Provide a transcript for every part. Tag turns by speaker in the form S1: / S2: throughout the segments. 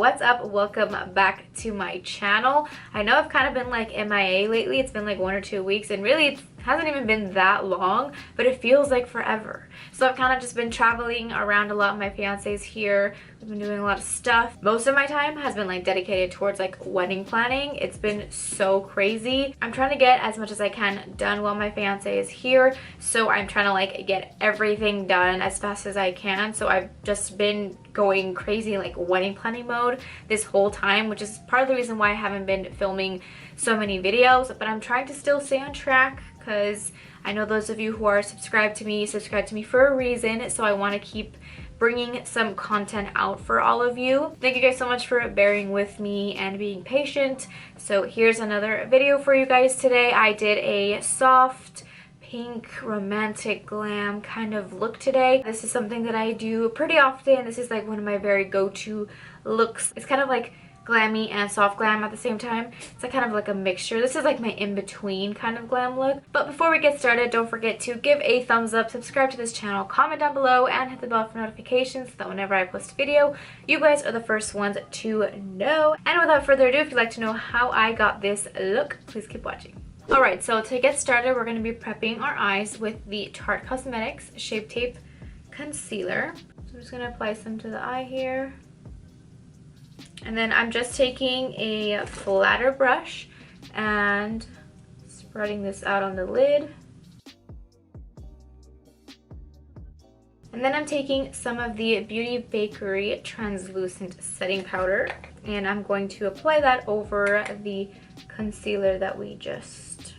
S1: what's up? Welcome back to my channel. I know I've kind of been like MIA lately. It's been like 1 or 2 weeks, and really it hasn't even been that long, but it feels like forever. So I've kind of just been traveling around a lot. My fiance's here. I've been doing a lot of stuff. Most of my time has been like dedicated towards like wedding planning. It's been so crazy. I'm trying to get as much as I can done while my fiance is here, so I'm trying to like get everything done as fast as I can. So I've just been going crazy like wedding planning mode this whole time, which is part of the reason why I haven't been filming so many videos, but I'm trying to still stay on track because I know those of you who are subscribe to me for a reason, so I want to keep bringing some content out for all of you. Thank you guys so much for bearing with me and being patient. So here's another video for you guys today. I did a soft pink romantic glam kind of look today. This is something that I do pretty often. This is like one of my very go-to looks. It's kind of like glammy and soft glam at the same time. It's like kind of like a mixture. This is like my in-between kind of glam look. But before we get started, don't forget to give a thumbs up, subscribe to this channel, comment down below, and hit the bell for notifications so that whenever I post a video, you guys are the first ones to know. And without further ado, if you'd like to know how I got this look, please keep watching. Alright, so to get started, we're going to be prepping our eyes with the Tarte Cosmetics Shape Tape Concealer. So I'm just going to apply some to the eye here. And then I'm just taking a flatter brush and spreading this out on the lid. And then I'm taking some of the Beauty Bakery translucent setting powder, and I'm going to apply that over the concealer that we just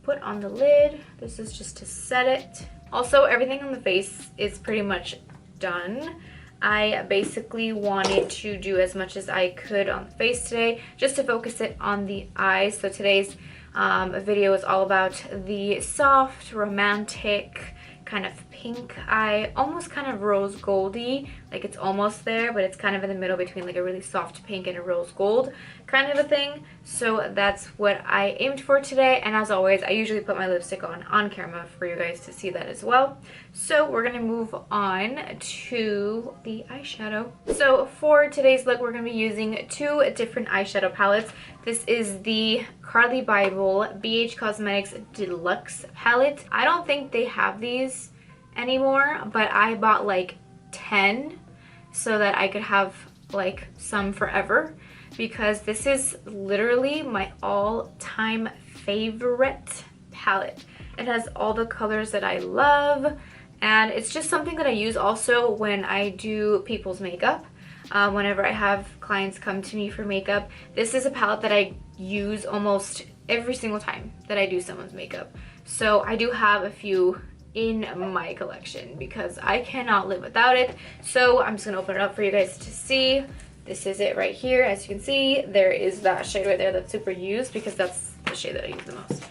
S1: put on the lid. This is just to set it. Also, everything on the face is pretty much done. I basically wanted to do as much as I could on the face today, just to focus it on the eyes. So today's video is all about the soft, romantic, kind of pink eye, almost kind of rose goldy, like it's almost there, but it's kind of in the middle between like a really soft pink and a rose gold kind of a thing. So that's what I aimed for today, and as always, I usually put my lipstick on camera for you guys to see that as well. So we're gonna move on to the eyeshadow. So for today's look, we're gonna be using 2 different eyeshadow palettes. This is the Carli Bybel BH Cosmetics Deluxe palette. I don't think they have these anymore, but I bought like 10 so that I could have like some forever, because this is literally my all-time favorite palette. It has all the colors that I love, and it's just something that I use also when I do people's makeup. Whenever I have clients come to me for makeup, this is a palette that I use almost every single time that I do someone's makeup. So I do have a few in my collection because I cannot live without it. So I'm just gonna open it up for you guys to see. This is it right here. As you can see, there is that shade right there that's super used because that's the shade that I use the most.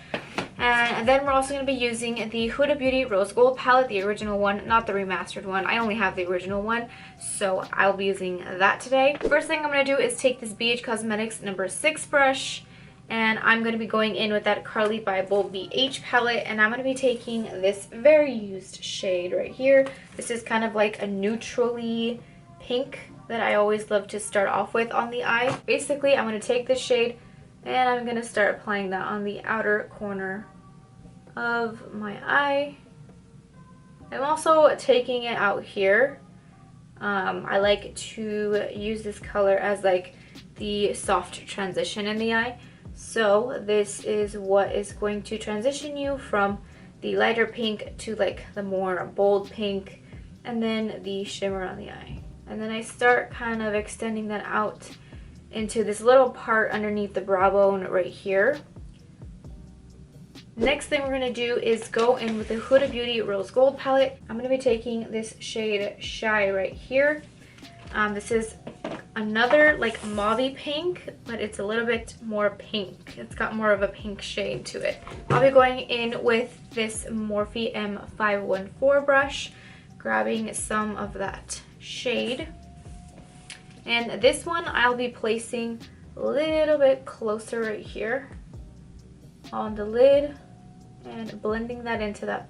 S1: And then we're also going to be using the Huda Beauty Rose Gold palette, the original one, not the remastered one. I only have the original one, so I'll be using that today. First thing I'm going to do is take this BH Cosmetics number 6 brush, and I'm going to be going in with that Carli Bybel BH palette, and I'm going to be taking this very used shade right here. This is kind of like a neutrally pink that I always love to start off with on the eye. Basically, I'm going to take this shade and I'm going to start applying that on the outer corner of my eye. I'm also taking it out here. I like to use this color as like the soft transition in the eye. So this is what is going to transition you from the lighter pink to like the more bold pink, and then the shimmer on the eye. And then I start kind of extending that out into this little part underneath the brow bone right here. Next thing we're going to do is go in with the Huda Beauty Rose Gold palette. I'm going to be taking this shade Shy right here. This is another like mauvey pink, but it's a little bit more pink. It's got more of a pink shade to it. I'll be going in with this Morphe M514 brush, grabbing some of that shade. And this one I'll be placing a little bit closer right here on the lid and blending that into that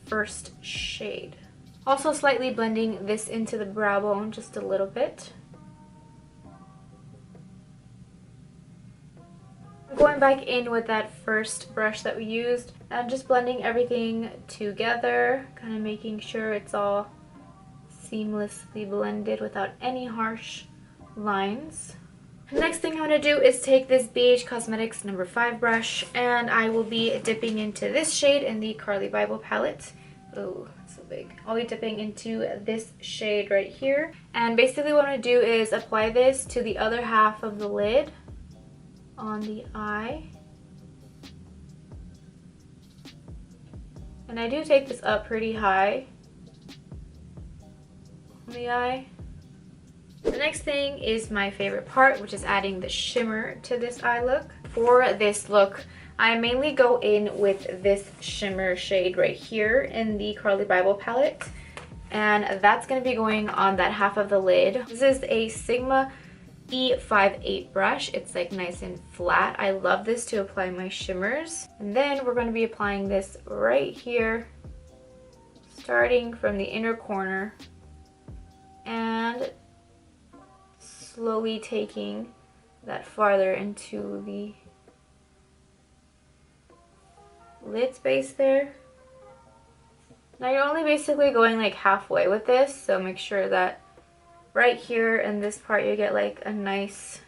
S1: first shade. Also slightly blending this into the brow bone just a little bit. back in with that first brush that we used and just blending everything together, kind of making sure it's all seamlessly blended without any harsh lines. The next thing I'm going to do is take this BH Cosmetics number 5 brush, and I will be dipping into this shade in the Carli Bybel palette. Oh, so big. I'll be dipping into this shade right here. And basically what I'm going to do is apply this to the other half of the lid on the eye. And I do take this up pretty high on the eye. The next thing is my favorite part, which is adding the shimmer to this eye look. For this look, I mainly go in with this shimmer shade right here in the Carli Bybel palette. And that's going to be going on that half of the lid. This is a Sigma E58 brush. It's like nice and flat. I love this to apply my shimmers. And then we're going to be applying this right here, starting from the inner corner and slowly taking that farther into the lid space there. Now you're only basically going like halfway with this, so make sure that right here in this part you get like a nice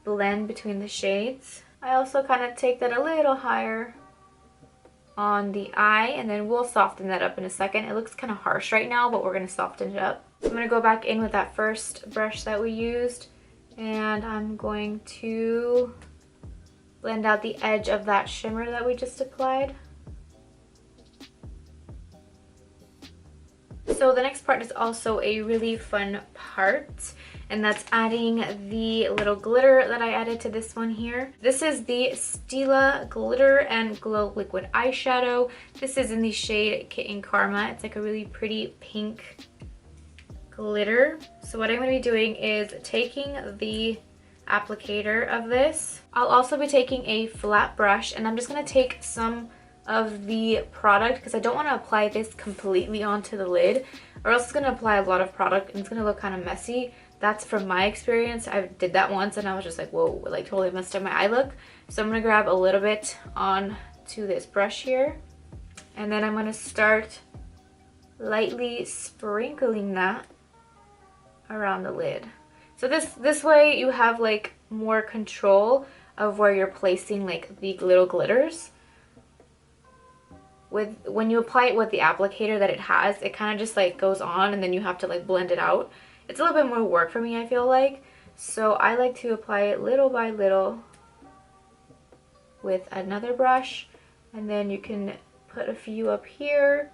S1: blend between the shades. I also kind of take that a little higher on the eye, and then we'll soften that up in a second. It looks kind of harsh right now, but we're going to soften it up. I'm going to go back in with that first brush that we used, and I'm going to blend out the edge of that shimmer that we just applied. So the next part is also a really fun part, and that's adding the little glitter that I added to this one here. This is the Stila Glitter and Glow Liquid Eyeshadow. This is in the shade Kitten Karma. It's like a really pretty pink glitter. So what I'm going to be doing is taking the applicator of this. I'll also be taking a flat brush, and I'm just going to take some of the product because I don't want to apply this completely onto the lid, or else it's going to apply a lot of product and it's going to look kind of messy. That's from my experience. I did that once and I was just like, whoa, like totally messed up my eye look. So I'm going to grab a little bit onto this brush here, and then I'm going to start lightly sprinkling that around the lid. So this way you have like more control of where you're placing like the little glitters. When you apply it with the applicator that it has, it kind of just like goes on and then you have to like blend it out. It's a little bit more work for me, I feel like. So I like to apply it little by little with another brush, and then you can put a few up here.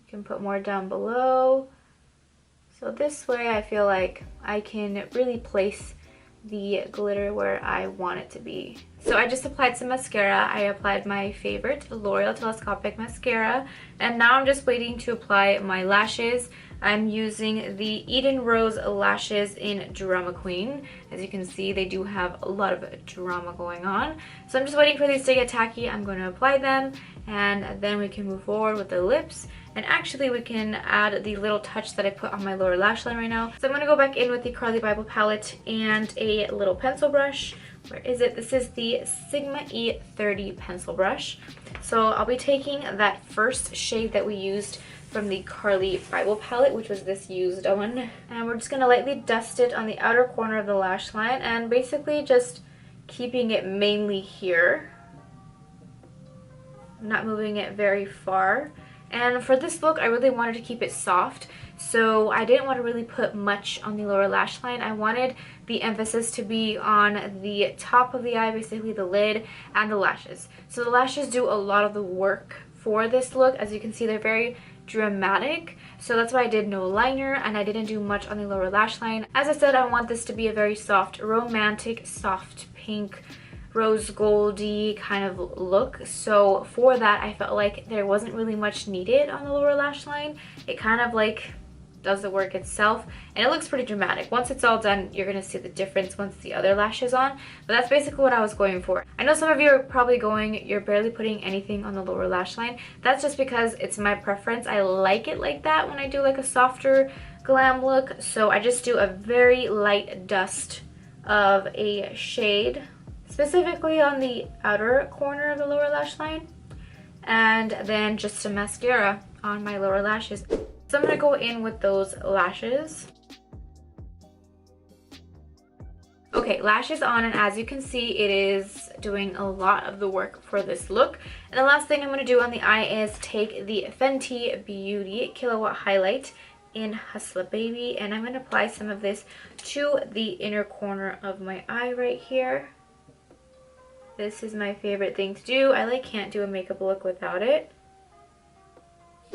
S1: You can put more down below. So this way I feel like I can really place the glitter where I want it to be. So I just applied some mascara. I applied my favorite L'Oreal Telescopic mascara, and now I'm just waiting to apply my lashes. I'm using the Eden Rose lashes in Drama Queen. As you can see, they do have a lot of drama going on. So I'm just waiting for these to get tacky. I'm going to apply them, and then we can move forward with the lips. And actually we can add the little touch that I put on my lower lash line right now. So I'm going to go back in with the Carli Bybel palette and a little pencil brush. Where is it? This is the Sigma E30 pencil brush. So I'll be taking that first shade that we used from the Carli Bybel palette, which was this used one. And we're just going to lightly dust it on the outer corner of the lash line, and basically just keeping it mainly here. I'm not moving it very far. And for this look, I really wanted to keep it soft, so I didn't want to really put much on the lower lash line. I wanted the emphasis to be on the top of the eye, basically the lid, and the lashes. So the lashes do a lot of the work for this look. As you can see, they're very dramatic, so that's why I did no liner and I didn't do much on the lower lash line. As I said, I want this to be a very soft, romantic, soft pink, rose goldy kind of look. So for that, I felt like there wasn't really much needed on the lower lash line. It kind of like does the work itself, and it looks pretty dramatic. Once it's all done, you're gonna see the difference once the other lash is on, but that's basically what I was going for. I know some of you are probably going, you're barely putting anything on the lower lash line. That's just because it's my preference. I like it like that when I do like a softer glam look, so I just do a very light dust of a shade, specifically on the outer corner of the lower lash line, and then just some mascara on my lower lashes. So I'm gonna go in with those lashes. Okay, lashes on, and as you can see, it is doing a lot of the work for this look. And the last thing I'm going to do on the eye is take the Fenty Beauty Kilowatt Highlight in Hustla Baby, and I'm going to apply some of this to the inner corner of my eye right here. This is my favorite thing to do. I can't do a makeup look without it.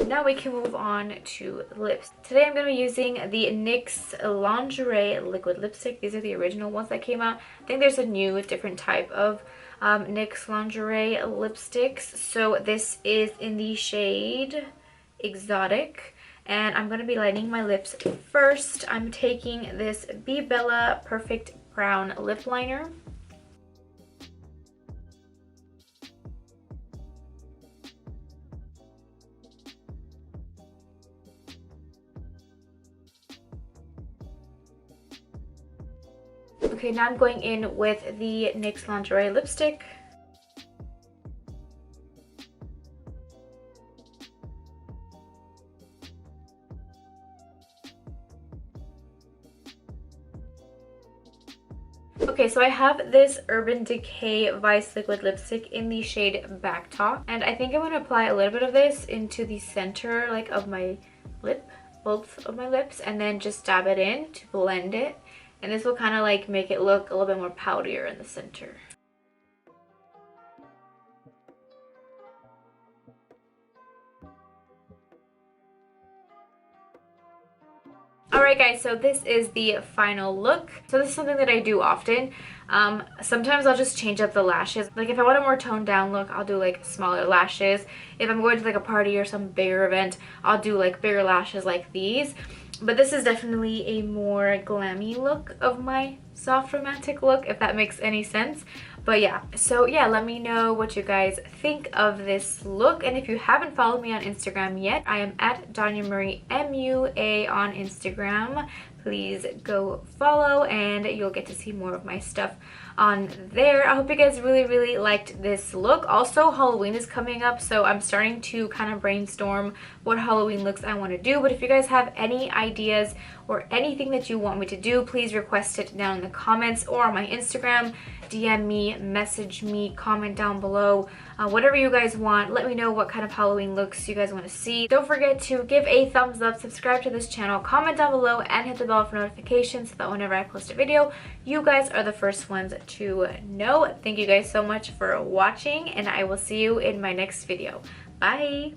S1: Now we can move on to lips. Today I'm going to be using the NYX Lingerie Liquid Lipstick. These are the original ones that came out. I think there's a new, different type of NYX Lingerie lipsticks. So this is in the shade Exotic. And I'm going to be lining my lips first. I'm taking this bybel Perfect Brown Lip Liner. Okay, now I'm going in with the NYX Lingerie lipstick. Okay, so I have this Urban Decay Vice Liquid Lipstick in the shade Back Talk. And I think I'm going to apply a little bit of this into the center of my lip, both of my lips, and then just dab it in to blend it. And this will kind of make it look a little bit more powderier in the center. Alright guys, so this is the final look. So this is something that I do often. Sometimes I'll just change up the lashes. If I want a more toned down look, I'll do smaller lashes. If I'm going to a party or some bigger event, I'll do bigger lashes like these. But this is definitely a more glammy look of my soft romantic look, if that makes any sense. But yeah, so yeah, let me know what you guys think of this look. And if you haven't followed me on Instagram yet, I am at daniammumtaz on Instagram. Please go follow and you'll get to see more of my stuff on there. I hope you guys really liked this look. Also, Halloween is coming up, so I'm starting to kind of brainstorm what Halloween looks I want to do. But if you guys have any ideas or anything that you want me to do, please request it down in the comments or on my Instagram. DM me, message me, comment down below. Whatever you guys want, let me know what kind of Halloween looks you guys want to see. Don't forget to give a thumbs up, subscribe to this channel, comment down below, and hit the bell for notifications so that whenever I post a video, you guys are the first ones to know. Thank you guys so much for watching, and I will see you in my next video. Bye!